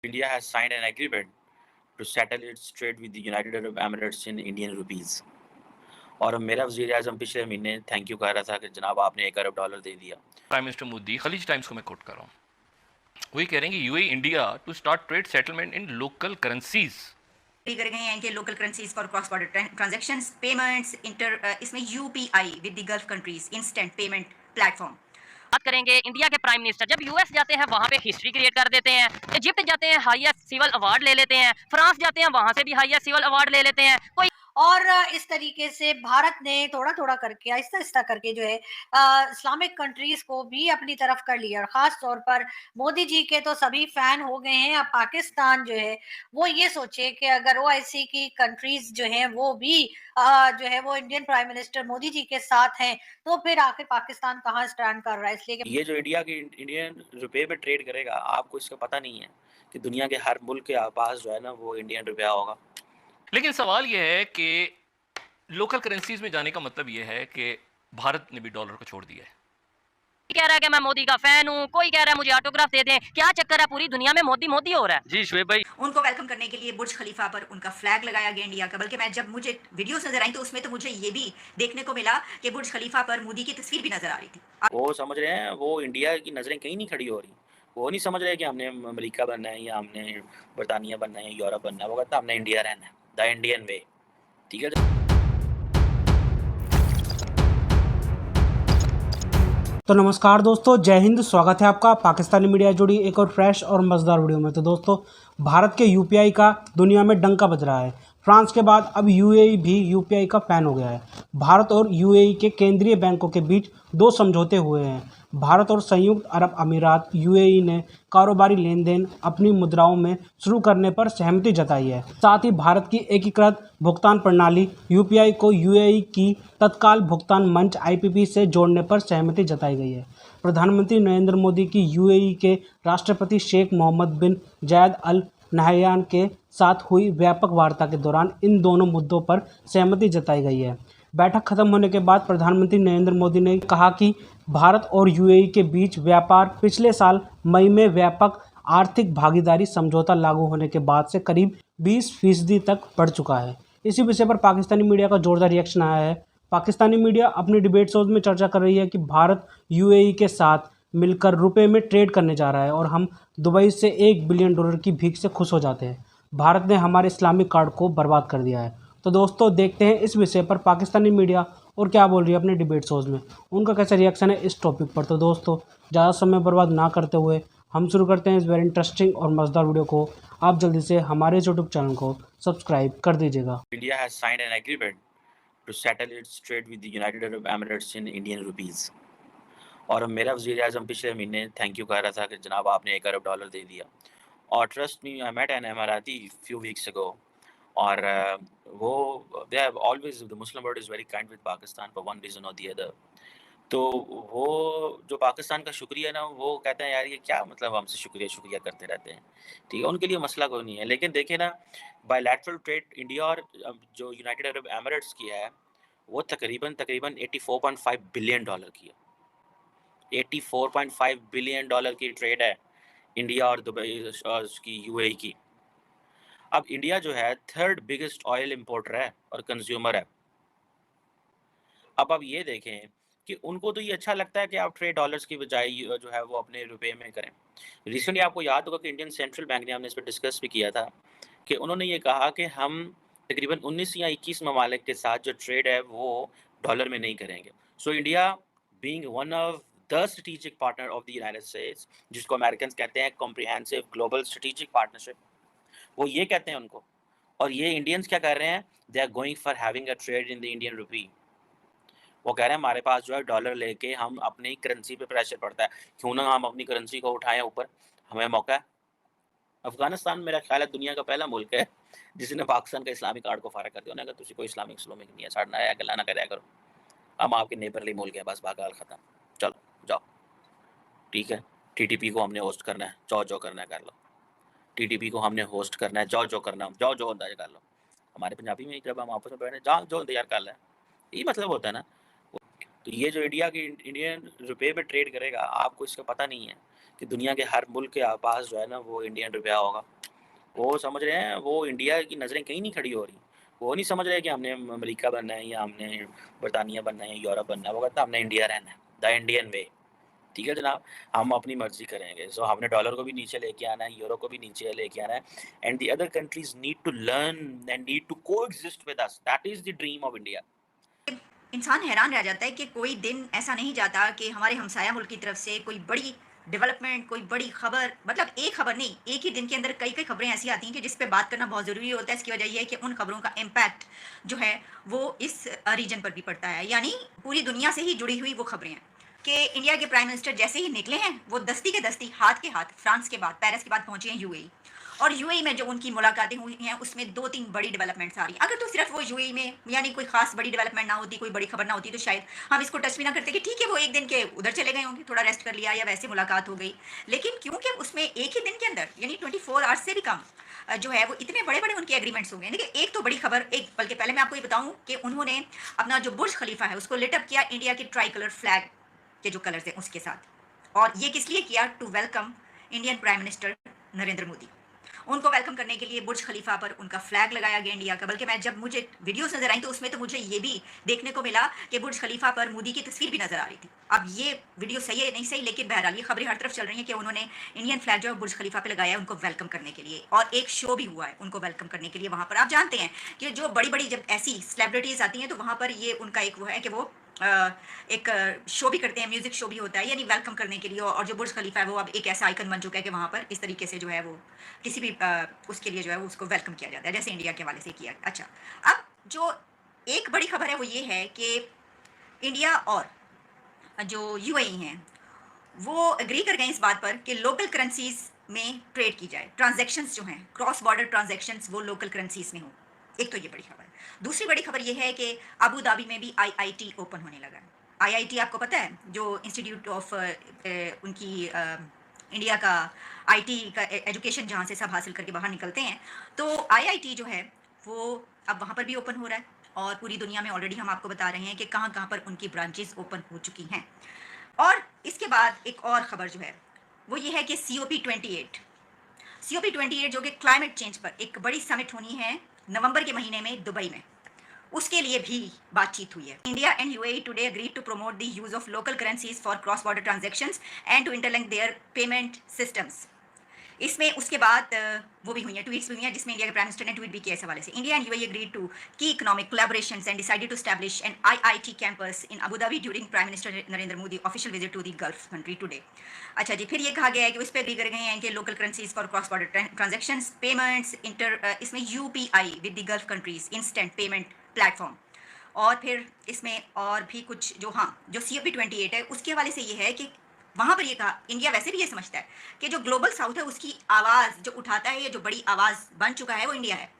India has signed an agreement to settle its trade with the United Arab Emirates in Indian rupees। और मेरा वज़ीर आज़म पिछले महीने thank you कह रहा था कि जनाब आपने $1 अरब दे दिया। Prime minister Modi Khaleej Times को मैं कोट कर रहा हूँ, वही कह रहे हैं कि UAE India to start trade settlement in local currencies कर गए हैं कि local currencies for cross border transactions payments इसमें UPI with the Gulf countries instant payment platform. बात करेंगे इंडिया के प्राइम मिनिस्टर जब यूएस जाते हैं वहां पे हिस्ट्री क्रिएट कर देते हैं, इजिप्ट जाते हैं हाईएस्ट सिविल अवार्ड ले लेते हैं, फ्रांस जाते हैं वहां से भी हाईएस्ट सिविल अवार्ड ले लेते हैं। कोई और इस तरीके से भारत ने थोड़ा थोड़ा करके आहिस्ता आहिस्ता करके जो है इस्लामिक कंट्रीज को भी अपनी तरफ कर लिया। और खास तौर पर मोदी जी के तो सभी फैन हो गए हैं। अब पाकिस्तान जो है वो ये सोचे कि अगर ओआईसी की कंट्रीज जो हैं वो भी जो है वो Indian prime minister Modi ji के साथ हैं, तो फिर आखिर पाकिस्तान कहाँ स्टैंड कर रहा है। इसलिए ये जो इंडिया की इंडियन रुपए पे ट्रेड करेगा, आपको इसका पता नहीं है कि दुनिया के हर मुल्क के पास जो है ना वो इंडियन रुपया होगा। लेकिन सवाल यह है कि लोकल करेंसीज में जाने का मतलब यह है कि भारत ने भी डॉलर को छोड़ दिया है। कह रहा है कि मैं मोदी का फैन हूँ, कोई कह रहा है मुझे ऑटोग्राफ दे दें। क्या चक्कर है, पूरी दुनिया में मोदी मोदी हो रहा है। जी शुएब भाई, उनको वेलकम करने के लिए बुर्ज खलीफा पर उनका फ्लैग लगाया गया इंडिया का। बल्कि मैं जब मुझे वीडियोस नजर आई तो उसमें तो मुझे ये भी देखने को मिला कि बुर्ज खलीफा पर मोदी की तस्वीर भी नजर आ रही थी। वो समझ रहे हैं, वो इंडिया की नज़रें कहीं नहीं खड़ी हो रही। वो नहीं समझ रहे कि हमने अमेरिका बनना है या हमने बरतानिया बनना है, यूरोप बनना है। वो कहता है हमने इंडिया रहना है, द इंडियन वे। ठीक है। तो नमस्कार दोस्तों, जय हिंद। स्वागत है आपका पाकिस्तानी मीडिया जुड़ी एक और फ्रेश और मज़ेदार वीडियो में। तो दोस्तों, भारत के यूपीआई का दुनिया में डंका बज रहा है। फ्रांस के बाद अब यूएई भी यूपीआई का फैन हो गया है। भारत और यूएई के केंद्रीय बैंकों के बीच दो समझौते हुए हैं। भारत और संयुक्त अरब अमीरात यूएई ने कारोबारी लेन देन अपनी मुद्राओं में शुरू करने पर सहमति जताई है। साथ ही भारत की एकीकृत भुगतान प्रणाली यूपीआई को यूएई की तत्काल भुगतान मंच आईपीपी से जोड़ने पर सहमति जताई गई है। प्रधानमंत्री नरेंद्र मोदी की यूएई के राष्ट्रपति शेख मोहम्मद बिन जायद अल नहयान के साथ हुई व्यापक वार्ता के दौरान इन दोनों मुद्दों पर सहमति जताई गई है। बैठक खत्म होने के बाद प्रधानमंत्री नरेंद्र मोदी ने कहा कि भारत और यूएई के बीच व्यापार पिछले साल मई में व्यापक आर्थिक भागीदारी समझौता लागू होने के बाद से करीब 20% तक बढ़ चुका है। इसी विषय पर पाकिस्तानी मीडिया का जोरदार रिएक्शन आया है। पाकिस्तानी मीडिया अपनी डिबेट शोज में चर्चा कर रही है कि भारत यूएई के साथ मिलकर रुपए में ट्रेड करने जा रहा है और हम दुबई से $1 बिलियन की भीख से खुश हो जाते हैं। भारत ने हमारे इस्लामिक कार्ड को बर्बाद कर दिया है। तो दोस्तों, देखते हैं इस विषय पर पाकिस्तानी मीडिया और क्या बोल रही है अपने डिबेट शोज में, उनका कैसा रिएक्शन है इस टॉपिक पर। तो दोस्तों, ज़्यादा समय बर्बाद ना करते हुए हम शुरू करते हैं इस वेरी इंटरेस्टिंग और मज़ेदार वीडियो को। आप जल्दी से हमारे यूट्यूब चैनल को सब्सक्राइब कर दीजिएगा। India has signed an agreement to settle its trade with the United Arab Emirates in Indian rupees. और मेरा वज़ीर आज़म पिछले महीने थैंक यू कह रहा था कि जनाब आपने $1 अरब दे दिया। और trust me, I met an Emirati few weeks ago. और वो they have always, the Muslim world is very kind with Pakistan for one reason और द अदर। तो वो जो पाकिस्तान का शुक्रिया ना, वो कहते हैं यार ये क्या मतलब हमसे शुक्रिया शुक्रिया करते रहते हैं। ठीक है, उनके लिए मसला कोई नहीं है। लेकिन देखें ना, बायलैटरल ट्रेड इंडिया और जो यूनाइटेड अरब एमिरेट्स की है वो तकरीबन 84.5 बिलियन डॉलर की है। 84.5 बिलियन डॉलर की ट्रेड है इंडिया और दुबई और उसकी यूएई की। अब इंडिया जो है थर्ड बिगेस्ट ऑयल इंपोर्टर है और कंज्यूमर है। अब आप ये देखें कि उनको तो ये अच्छा लगता है कि आप ट्रेड डॉलर्स की बजाय जो है वो अपने रुपए में करें। रिसेंटली आपको याद होगा कि इंडियन सेंट्रल बैंक ने, हमने इस पर डिस्कस भी किया था कि उन्होंने ये कहा कि हम तकरीबन 19 या 21 ममालिक के साथ जो ट्रेड है वो डॉलर में नहीं करेंगे। So India being one of the strategic partner of the United states, जिसको अमेरिकन कहते हैं कॉम्प्रिहेंसिव ग्लोबल स्ट्रेटेजिक पार्टनरशिप, वो ये कहते हैं उनको। और ये इंडियंस क्या कर रहे हैं, they are going for having a trade in the Indian rupee. वो कह रहे हैं हमारे पास जो है डॉलर लेके हम अपनी करेंसी पे प्रेशर पड़ता है, क्यों ना हम अपनी करेंसी को उठाएं ऊपर, हमें मौका है। अफगानिस्तान मेरा ख्याल है दुनिया का पहला मुल्क है जिसने पाकिस्तान का इस्लामिक कार्ड को फारग कर दिया। उन्होंने कहा तुझे कोई इस्लामिक नहीं है, साढ़े नया गला ना कराया करो, हम आपके नेबरली मुल्क हैं, बस बागाल ख़त्म, चलो जाओ। ठीक है, टीटीपी को हमने होस्ट करना है, जाओ जो करना है कर लो। टीटीपी को हमने होस्ट करना है, जाओ जो करना, जाओ जो अंदाजा कर लो। हमारे पंजाबी में जब हम आपस में बैठे, जाओ जो इंतजार कर लें, यही मतलब होता है ना। तो ये जो इंडिया की इंडियन रुपए में ट्रेड करेगा, आपको इसका पता नहीं है कि दुनिया के हर मुल्क के पास जो है ना वो इंडियन रुपया होगा। वो समझ रहे हैं, वो इंडिया की नज़रें कहीं नहीं खड़ी हो रही। वो नहीं समझ रहे कि हमने अमेरिका बनना है या हमने बरतानिया बनना है, यूरोप बनना है। वो कहता है हमने इंडिया रहना है, द इंडियन वे। ठीक है जनाब, हम अपनी मर्जी करेंगे। सो हमने डॉलर को भी नीचे लेके आना है, यूरो को भी नीचे लेके आना है, and the other countries need to learn and need to coexist with us. That is the dream of India. इंसान हैरान रह जाता है कि कोई दिन ऐसा नहीं जाता कि हमारे हमसाया मुल्क की तरफ से कोई बड़ी डेवलपमेंट, कोई बड़ी खबर, मतलब एक खबर नहीं, एक ही दिन के अंदर कई कई खबरें ऐसी आती हैं कि जिस पे बात करना बहुत ज़रूरी होता है। इसकी वजह यह है कि उन खबरों का इम्पैक्ट जो है वो इस रीजन पर भी पड़ता है, यानी पूरी दुनिया से ही जुड़ी हुई वो खबरें हैं कि इंडिया के प्राइम मिनिस्टर जैसे ही निकले हैं वो दस्ती के दस्ती हाथ के हाथ फ्रांस के बाद, पेरिस के बाद पहुंचे हैं यूएई। और यूएई में जो उनकी मुलाकातें हुई हैं उसमें 2-3 बड़ी डेवलपमेंट्स आ रही हैं। अगर तो सिर्फ वो यूएई में यानी कोई खास बड़ी डेवलपमेंट ना होती, कोई बड़ी खबर ना होती, तो शायद हम इसको टच भी ना करते कि ठीक है वो एक दिन के उधर चले गए होंगे, थोड़ा रेस्ट कर लिया या वैसे मुलाकात हो गई। लेकिन क्योंकि उसमें एक ही दिन के अंदर यानी 24 आवर्स से भी कम जो है वो इतने बड़े बड़े उनके एग्रीमेंट्स हो गए। देखिए एक तो बड़ी खबर, एक बल्कि पहले मैं आपको ये बताऊं कि उन्होंने अपना जो बुर्ज खलीफा है उसको लिट अप किया इंडिया के ट्राई कलर फ्लैग के जो कलर्स हैं उसके साथ। और ये किस लिए किया? To welcome Indian prime minister Narendra Modi. उनको वेलकम करने के लिए बुर्ज खलीफा पर उनका फ्लैग लगाया गया इंडिया का। बल्कि मैं जब मुझे वीडियोस नजर आई तो उसमें तो मुझे ये भी देखने को मिला कि बुर्ज खलीफा पर मोदी की तस्वीर भी नजर आ रही थी। अब ये वीडियो सही है नहीं सही, लेकिन बहरहाल ये खबरें हर तरफ चल रही हैं कि उन्होंने इंडियन फ्लैग जो है बुर्ज खलीफा पे लगाया है उनको वेलकम करने के लिए, और एक शो भी हुआ है उनको वेलकम करने के लिए वहाँ पर। आप जानते हैं कि जो बड़ी बड़ी जब ऐसी सेलिब्रिटीज़ आती हैं तो वहाँ पर ये उनका एक वो है कि वो एक शो भी करते हैं, म्यूजिक शो भी होता है यानी वेलकम करने के लिए। और जो बुर्ज खलीफा है वो अब एक ऐसा आइकन बन चुका है कि वहाँ पर इस तरीके से जो है वो किसी भी उसके लिए जो है वो उसको वेलकम किया जाता है जैसे इंडिया के हवाले से किया। अच्छा, अब जो एक बड़ी खबर है वो ये है कि इंडिया और जो यूएई हैं वो एग्री कर गए इस बात पर कि लोकल करेंसीज में ट्रेड की जाए, ट्रांजैक्शंस जो हैं क्रॉस बॉर्डर ट्रांजैक्शंस वो लोकल करेंसीज में हो। एक तो ये बड़ी खबर है। दूसरी बड़ी खबर ये है कि अबू धाबी में भी आईआईटी ओपन होने लगा है। आईआईटी आपको पता है जो इंस्टीट्यूट ऑफ उनकी इंडिया का आईटी का एजुकेशन जहाँ से सब हासिल करके बाहर निकलते हैं, तो आईआईटी जो है वो अब वहाँ पर भी ओपन हो रहा है। और पूरी दुनिया में ऑलरेडी हम आपको बता रहे हैं कि कहाँ कहाँ पर उनकी ब्रांचेस ओपन हो चुकी हैं। और इसके बाद एक और ख़बर जो है वो ये है कि COP28 जो कि क्लाइमेट चेंज पर एक बड़ी समिट होनी है नवंबर के महीने में दुबई में, उसके लिए भी बातचीत हुई है। India and UAE today agreed to promote the use of local currencies for cross border transactions and to interlink their payment systems. इसमें उसके बाद वो भी हुई है, ट्वीट्स भी हुई हैं जिसमें इंडिया के प्राइम मिनिस्टर ने ट्वीट भी किया इस हवाले से। India and UAE agreed to key economic collaborations and decided to establish an IIT campus in Abu Dhabi during prime minister Narendra Modi official visit to the Gulf country today. अच्छा जी, फिर ये कहा गया है कि उस पर एग्री कर गए हैं कि local currencies for cross border transactions payments इसमें UPI with the Gulf countries instant payment platform. और फिर इसमें और भी कुछ जो जो COP28 है उसके हवाले से ये है कि वहाँ पर ये कहा, इंडिया वैसे भी ये समझता है कि जो ग्लोबल साउथ है उसकी आवाज़ जो उठाता है, ये जो बड़ी आवाज़ बन चुका है वो इंडिया है।